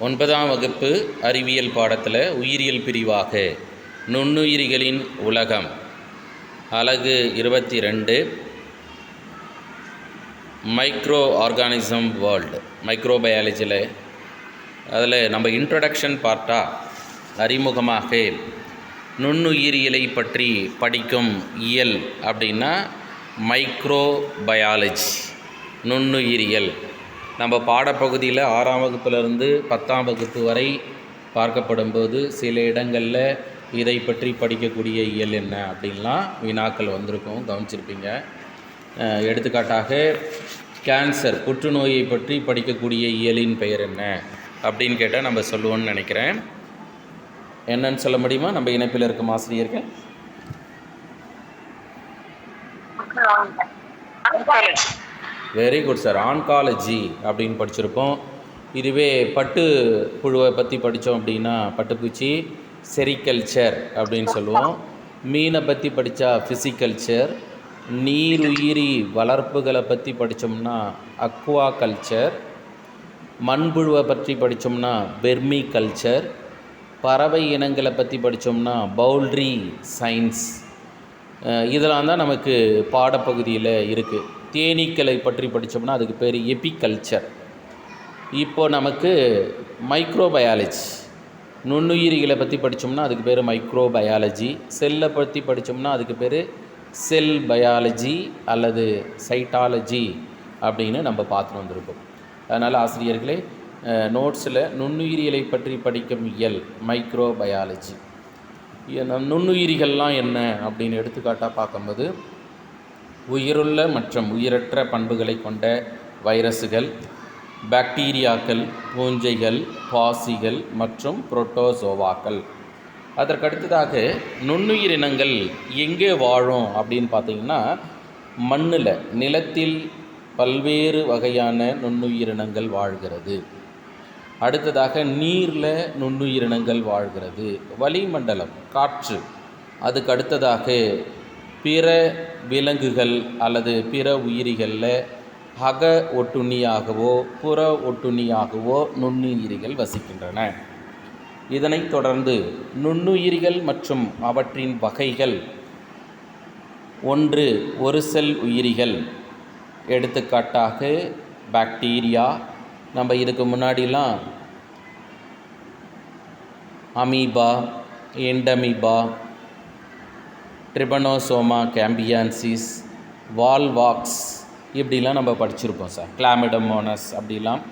9ஆம் வகுப்பு அறிவியல் பாடத்தில் உயிரியல் பிரிவாக நுண்ணுயிரிகளின் உலகம் அலகு 22 மைக்ரோ ஆர்கானிசம் வேர்ல்டு மைக்ரோபயாலஜியில் அதில் நம்ம இன்ட்ரடக்ஷன் பார்ட்டாக அறிமுகமாக நுண்ணுயிரியலை பற்றி படிக்கும் இயல் அப்படின்னா மைக்ரோபயாலஜி நுண்ணுயிரியல் நம்ம பாடப்பகுதியில் 6ஆம் வகுப்பிலிருந்து 10ஆம் வகுப்பு வரை பார்க்கப்படும்போது சில இடங்களில் இதை பற்றி படிக்கக்கூடிய இயல் என்ன அப்படின்லாம் வினாக்கள் வந்திருக்கும், கவனிச்சிருப்பீங்க. எடுத்துக்காட்டாக கேன்சர் புற்றுநோயை பற்றி படிக்கக்கூடிய இயலின் பெயர் என்ன அப்படின்னு கேட்டால் நம்ம சொல்லுவோம்னு நினைக்கிறேன். என்னன்னு சொல்ல முடியுமா நம்ம இணைப்பில் இருக்கும் ஆசிரியர்கள்? Very good sir. ஆன்காலஜி அப்படின்னு படிச்சிருப்போம். இதுவே பட்டு புழுவை பற்றி படித்தோம் அப்படின்னா பட்டுப்பூச்சி செரிகல்ச்சர் அப்படின்னு சொல்லுவோம். மீனை பற்றி படித்தா ஃபிசிக்கல்ச்சர். நீருயிரி வளர்ப்புகளை பற்றி படித்தோம்னா அக்வா கல்ச்சர். மண்புழுவை பற்றி படித்தோம்னா பெர்மி கல்ச்சர். பறவை இனங்களை பற்றி படித்தோம்னா பவுல்ட்ரி சயின்ஸ். இதெல்லாம் தான் நமக்கு பாடப்பகுதியில் இருக்குது. தேனீக்களை பற்றி படித்தோம்னா அதுக்கு பேர் எபிகல்ச்சர். இப்போது நமக்கு மைக்ரோபயாலஜி நுண்ணுயிரிகளை பற்றி படித்தோம்னா அதுக்கு பேர் மைக்ரோபயாலஜி. செல்லை பற்றி படித்தோம்னா அதுக்கு பேர் செல் பயாலஜி அல்லது சைட்டாலஜி அப்படின்னு நம்ம பார்த்துட்டு வந்திருக்கோம். அதனால் ஆசிரியர்களே, நோட்ஸில் நுண்ணுயிரிகளை பற்றி படிக்கும் இயல் மைக்ரோபயாலஜி. நுண்ணுயிரிகள்லாம் என்ன அப்படின்னு எடுத்துக்காட்டாக பார்க்கும்போது உயிருள்ள மற்றும் உயிரற்ற பண்புகளை கொண்ட வைரஸுகள், பாக்டீரியாக்கள், பூஞ்சைகள், பாசிகள் மற்றும் புரோட்டோசோவாக்கள். அதற்கடுத்ததாக நுண்ணுயிரினங்கள் எங்கே வாழும் அப்படின்னு பார்த்திங்கன்னா மண்ணில், நிலத்தில் பல்வேறு வகையான நுண்ணுயிரினங்கள் வாழ்கிறது. அடுத்ததாக நீரில் நுண்ணுயிரினங்கள் வாழ்கிறது. வளிமண்டலம் காற்று. அதுக்கு அடுத்ததாக பிற விலங்குகள் அல்லது பிற உயிரிகளில் அக ஒட்டுண்ணியாகவோ புற ஒட்டுண்ணியாகவோ நுண்ணுயிரிகள் வசிக்கின்றன. இதனைத் தொடர்ந்து நுண்ணுயிரிகள் மற்றும் அவற்றின் வகைகள். ஒன்று, ஒரு செல் உயிரிகள். எடுத்துக்காட்டாக பாக்டீரியா. நம்ம இதுக்கு முன்னாடிலாம் அமீபா, எண்டமீபா, ட்ரிபனோசோமா கேம்பியான்சிஸ், வால்வாக்ஸ் இப்படிலாம் நம்ம படிச்சிருப்போம் சார். கிளாமிடமோனஸ் அப்படிலாம்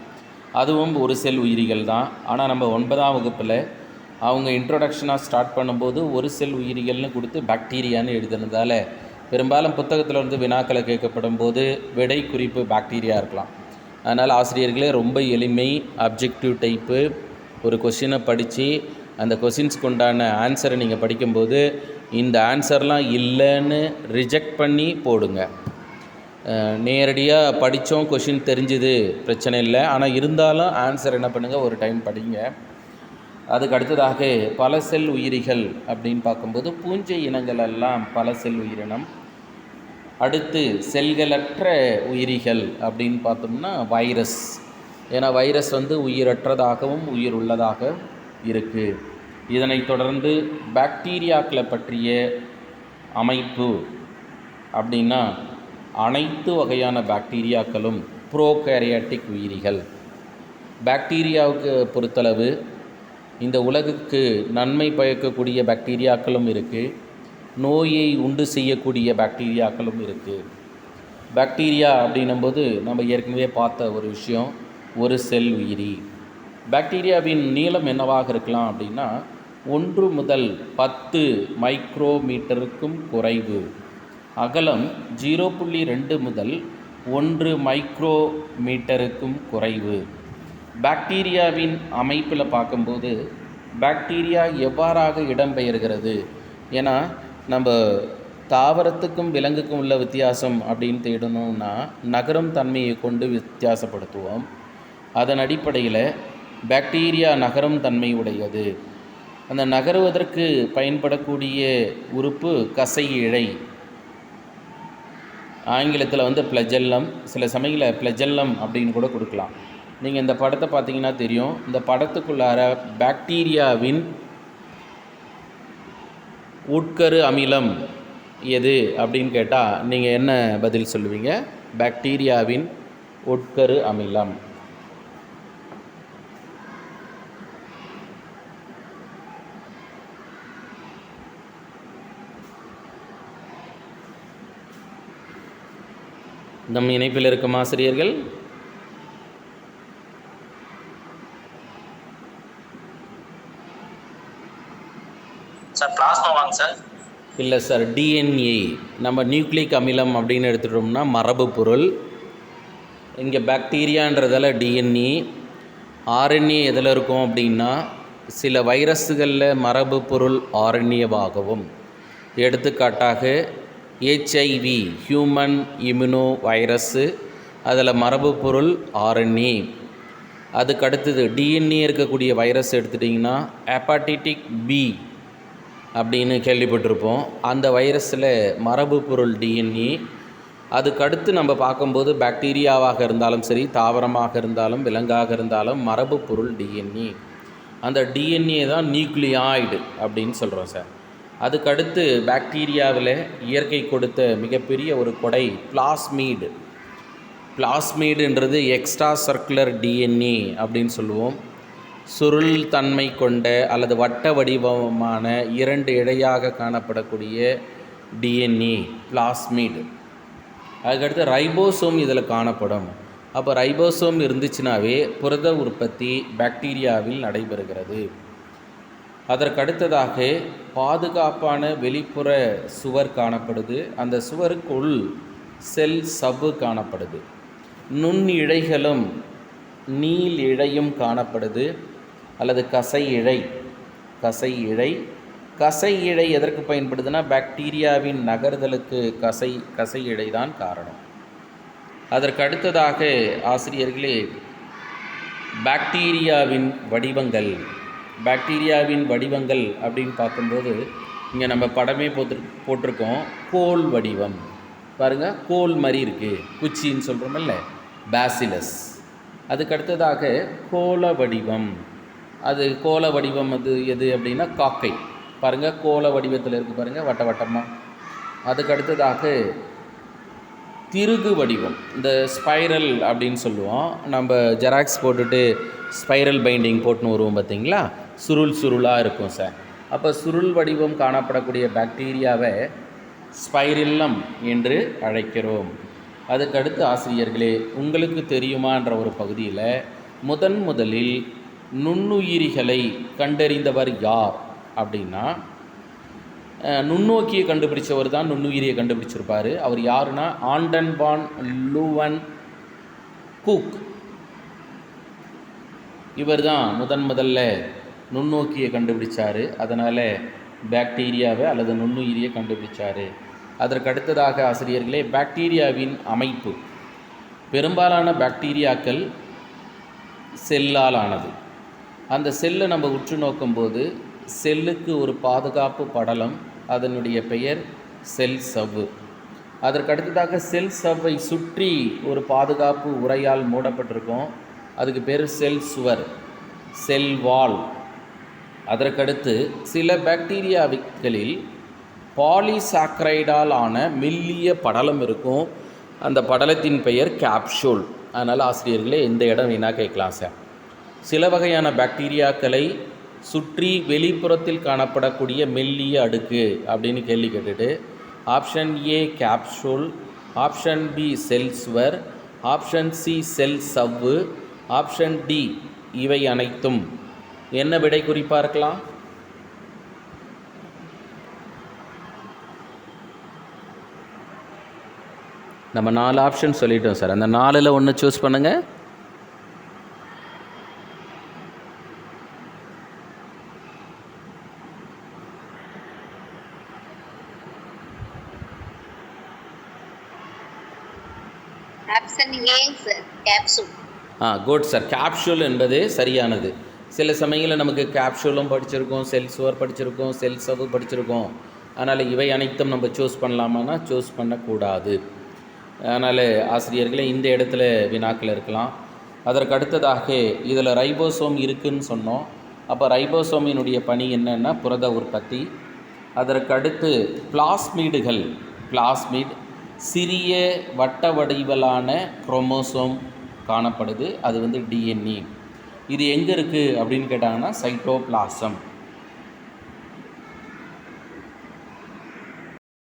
அதுவும் ஒரு செல் உயிரிகள் தான். ஆனால் நம்ம 9ஆம் வகுப்பில் அவங்க இன்ட்ரொடக்ஷனாக ஸ்டார்ட் பண்ணும்போது ஒரு செல் உயிரிகள்னு கொடுத்து பாக்டீரியான்னு எழுதுனதால் பெரும்பாலும் புத்தகத்தில் வந்து வினாக்களை கேட்கப்படும் போது விடை குறிப்பு பாக்டீரியா இருக்கலாம். அதனால் ஆசிரியர்களே ரொம்ப எளிமை, அப்ஜெக்டிவ் டைப்பு. ஒரு கொஷினை படித்து அந்த கொஷின்ஸ்க்கு உண்டான ஆன்சரை நீங்கள் படிக்கும்போது இந்த ஆன்சர்லாம் இல்லைன்னு ரிஜெக்ட் பண்ணி போடுங்க. நேரடியாக படித்தோம், கொஷின் தெரிஞ்சுது, பிரச்சனை இல்லை. ஆனால் இருந்தாலும் ஆன்சர் என்ன பண்ணுங்கள், ஒரு டைம் படிங்க. அதுக்கு அடுத்ததாக பல செல் உயிரிகள் அப்படின்னு பார்க்கும்போது பூஞ்சை இனங்கள் எல்லாம் பல செல் உயிரினம். அடுத்து செல்களற்ற உயிரிகள் அப்படின்னு பார்த்தோம்னா வைரஸ். ஏன்னா வைரஸ் வந்து உயிரற்றதாகவும் உயிர் உள்ளதாக இருக்குது. இதனைத் தொடர்ந்து பாக்டீரியாக்களை பற்றிய அமைப்பு அப்படின்னா அனைத்து வகையான பாக்டீரியாக்களும் ப்ரோகாரியாட்டிக் உயிரிகள். பாக்டீரியாவுக்கு பொறுத்தளவு இந்த உலகுக்கு நன்மை பயக்கக்கூடிய பாக்டீரியாக்களும் இருக்குது, நோயை உண்டு செய்யக்கூடிய பாக்டீரியாக்களும் இருக்குது. பாக்டீரியா அப்படின்னும்போது நம்ம ஏற்கனவே பார்த்த ஒரு விஷயம், ஒரு செல் உயிரி. பாக்டீரியாவின் நீளம் என்னவாக இருக்கலாம் அப்படின்னா 1 முதல் 10 மைக்ரோமீட்டருக்கும் குறைவு. அகலம் 0.2 முதல் 1 மைக்ரோமீட்டருக்கும் குறைவு. பாக்டீரியாவின் அமைப்பில் பார்க்கும்போது பாக்டீரியா எவ்வாறாக இடம்பெயர்கிறது? ஏன்னா நம்ம தாவரத்துக்கும் விலங்குக்கும் உள்ள வித்தியாசம் அப்படின்னு தேடணும்னா நகரும் தன்மையை கொண்டு வித்தியாசப்படுத்துவோம். அதன் அடிப்படையில் பாக்டீரியா நகரும் தன்மை உடையது. அந்த நகருவதற்கு பயன்படக்கூடிய உறுப்பு கசை இழை. ஆங்கிலத்தில் வந்து ஃப்ளஜெல்லம், சில சமயங்களில் ஃப்ளஜெல்லம் அப்படின்னு கூட கொடுக்கலாம். நீங்கள் இந்த படத்தை பார்த்தீங்கன்னா தெரியும். இந்த படத்துக்குள்ளார பாக்டீரியாவின் உட்கரு அமிலம் எது அப்படின்னு கேட்டால் நீங்கள் என்ன பதில் சொல்லுவீங்க? பாக்டீரியாவின் உட்கரு அமிலம். நம் இணைப்பில் இருக்கும் ஆசிரியர்கள் சார் பிளாஸ்மாவாங்க சார்? இல்லை சார், டிஎன்ஏ. நம்ம நியூக்ளிக் அமிலம் அப்படின்னு எடுத்துட்டோம்னா மரபு பொருள். இங்கே பாக்டீரியான்றதால டிஎன்ஏ. ஆர்என்ஏ எதில் இருக்கும் அப்படின்னா சில வைரஸுகளில் மரபு பொருள் ஆர்என்ஏவாகவும், எடுத்துக்காட்டாக ஹெச்ஐவி ஹியூமன் இம்யூனோ வைரஸ்ஸு, அதில் மரபு பொருள் ஆர்என்ஏ. அதுக்கு அடுத்தது டிஎன்ஏ இருக்கக்கூடிய வைரஸ் எடுத்துட்டிங்கன்னா ஹெப்பாட்டிட்டிக் பி அப்படின்னு கேள்விப்பட்டிருப்போம். அந்த வைரஸில் மரபு பொருள் டிஎன்ஏ. அதுக்கடுத்து நம்ம பார்க்கும்போது பாக்டீரியாவாக இருந்தாலும் சரி, தாவரமாக இருந்தாலும் விலங்காக இருந்தாலும் மரபு பொருள் டிஎன்ஏ. அந்த டிஎன்ஏ தான் நியூக்ளியாய்டு அப்படின்னு சொல்கிறோம் சார். அதுக்கடுத்து பாக்டீரியாவில் இயற்கை கொடுத்த மிகப்பெரிய ஒரு கொடை பிளாஸ்மீடு. பிளாஸ்மீடுன்றது எக்ஸ்ட்ரா சர்க்குலர் டிஎன்ஏ அப்படின்னு சொல்லுவோம். சுருள் தன்மை கொண்ட அல்லது வட்ட வடிவமான 2 இழையாக காணப்படக்கூடிய டிஎன்ஏ பிளாஸ்மீடு. அதுக்கடுத்து ரைபோசோம் இதில் காணப்படும். அப்போ ரைபோசோம் இருந்துச்சுனாவே புரத உற்பத்தி பாக்டீரியாவில் நடைபெறுகிறது. அதற்கடுத்ததாக பாதுகாப்பான வெளிப்புற சுவர் காணப்படுது. அந்த சுவருக்குள் செல் சவ்வு காணப்படுது. நுண் இழைகளும் நீள் இழையும் காணப்படுது, அல்லது கசை இழை. கசை இழை எதற்கு பயன்படுதுன்னா பாக்டீரியாவின் நகர்தலுக்கு கசை இழை தான் காரணம். அதற்கு அடுத்ததாக ஆசிரியர்களே பாக்டீரியாவின் வடிவங்கள். அப்படின்னு பார்க்கும்போது இங்கே நம்ம படமே போட்டிருக்கோம். கோல் வடிவம் பாருங்கள், கோல் மாதிரி இருக்குது, குச்சின்னு சொல்கிறோமில்ல, பேசிலஸ். அதுக்கடுத்ததாக கோள வடிவம். கோள வடிவம் எது அப்படின்னா காக்கை. பாருங்கள், கோள வடிவத்தில் இருக்குது பாருங்கள், வட்ட வட்டமாக. அதுக்கடுத்ததாக திருகு வடிவம், இந்த ஸ்பைரல் அப்படின்னு சொல்லுவோம். நம்ம ஜெராக்ஸ் போட்டுட்டு ஸ்பைரல் பைண்டிங் போட்டுன்னு வருவோம் பார்த்தீங்களா, சுருளாக இருக்கும் சார். அப்போ சுருள் வடிவம் காணப்படக்கூடிய பாக்டீரியாவை ஸ்பைரில்லம் என்று அழைக்கிறோம். அதுக்கடுத்து ஆசிரியர்களே உங்களுக்கு தெரியுமான்ற ஒரு பகுதியில் முதலில் நுண்ணுயிரிகளை கண்டறிந்தவர் யார் அப்படின்னா நுண்ணோக்கியை கண்டுபிடிச்சவர் தான் நுண்ணுயிரியை கண்டுபிடிச்சிருப்பார். அவர் யாருன்னா ஆண்டன் வான் லூவன் கூக். இவர் தான் முதல்ல நுண்ணோக்கியை கண்டுபிடிச்சார். அதனால் பாக்டீரியாவை அல்லது நுண்ணுயிரியை கண்டுபிடிச்சார். அதற்கு அடுத்ததாக ஆசிரியர்களே பாக்டீரியாவின் அமைப்பு. பெரும்பாலான பாக்டீரியாக்கள் செல்லால் ஆனது. அந்த செல்லை நம்ம உற்று நோக்கும்போது செல்லுக்கு ஒரு பாதுகாப்பு படலம், அதனுடைய பெயர் செல் சவ்வு. அதற்கு அடுத்ததாக செல் சவ்வை சுற்றி ஒரு பாதுகாப்பு உரையால் மூடப்பட்டிருக்கும், அதுக்கு பேர் செல் சுவர், செல் வால். அதற்கடுத்து சில பாக்டீரியாக்களில் பாலிசாக்கரைடால் ஆன மெல்லிய படலம் இருக்கும், அந்த படலத்தின் பெயர் கேப்சூல். அதனால் ஆசிரியர்களே இந்த இடம் வீணாக கேட்கலாம் சார். சில வகையான பாக்டீரியாக்களை சுற்றி வெளிப்புறத்தில் காணப்படக்கூடிய மெல்லிய அடுக்கு அப்படின்னு கேள்வி கேட்டுட்டு option A capsule, option B cell சுவர், ஆப்ஷன் சி செல் சவ்வு, ஆப்ஷன் டி இவை அனைத்தும். என்ன விடை குறிப்பாக இருக்கலாம்? நம்ம 4 ஆப்ஷன் சொல்லிட்டோம் சார். அந்த 4ல் ஒன்று சூஸ் பண்ணுங்கள். Option A sir, capsule. Good sir, capsule என்பது சரியானது. சில சமயங்களில் நமக்கு கேப்சூலும் படிச்சிருக்கோம், செல் சுவர் படிச்சிருக்கோம், செல் சவ்வு படிச்சிருக்கோம். அதனால் இவை அனைத்தும் நம்ம சூஸ் பண்ணலாமான்னா சூஸ் பண்ணக்கூடாது. அதனால் ஆசிரியர்களே இந்த இடத்துல வினாக்கள் இருக்கலாம். அதற்கு அடுத்ததாக இதில் ரைபோசோம் இருக்குதுன்னு சொன்னோம். அப்போ ரைபோசோமினுடைய பணி என்னென்னா புரத உற்பத்தி. அதற்கு அடுத்து பிளாஸ்மீடுகள், பிளாஸ்மீட் சிறிய வட்ட வடிவிலான குரோமோசோம் காணப்படுது, அது டிஎன்ஏ. இது எங்கே இருக்குது அப்படின்னு கேட்டாங்கன்னா சைட்டோபிளாசம்.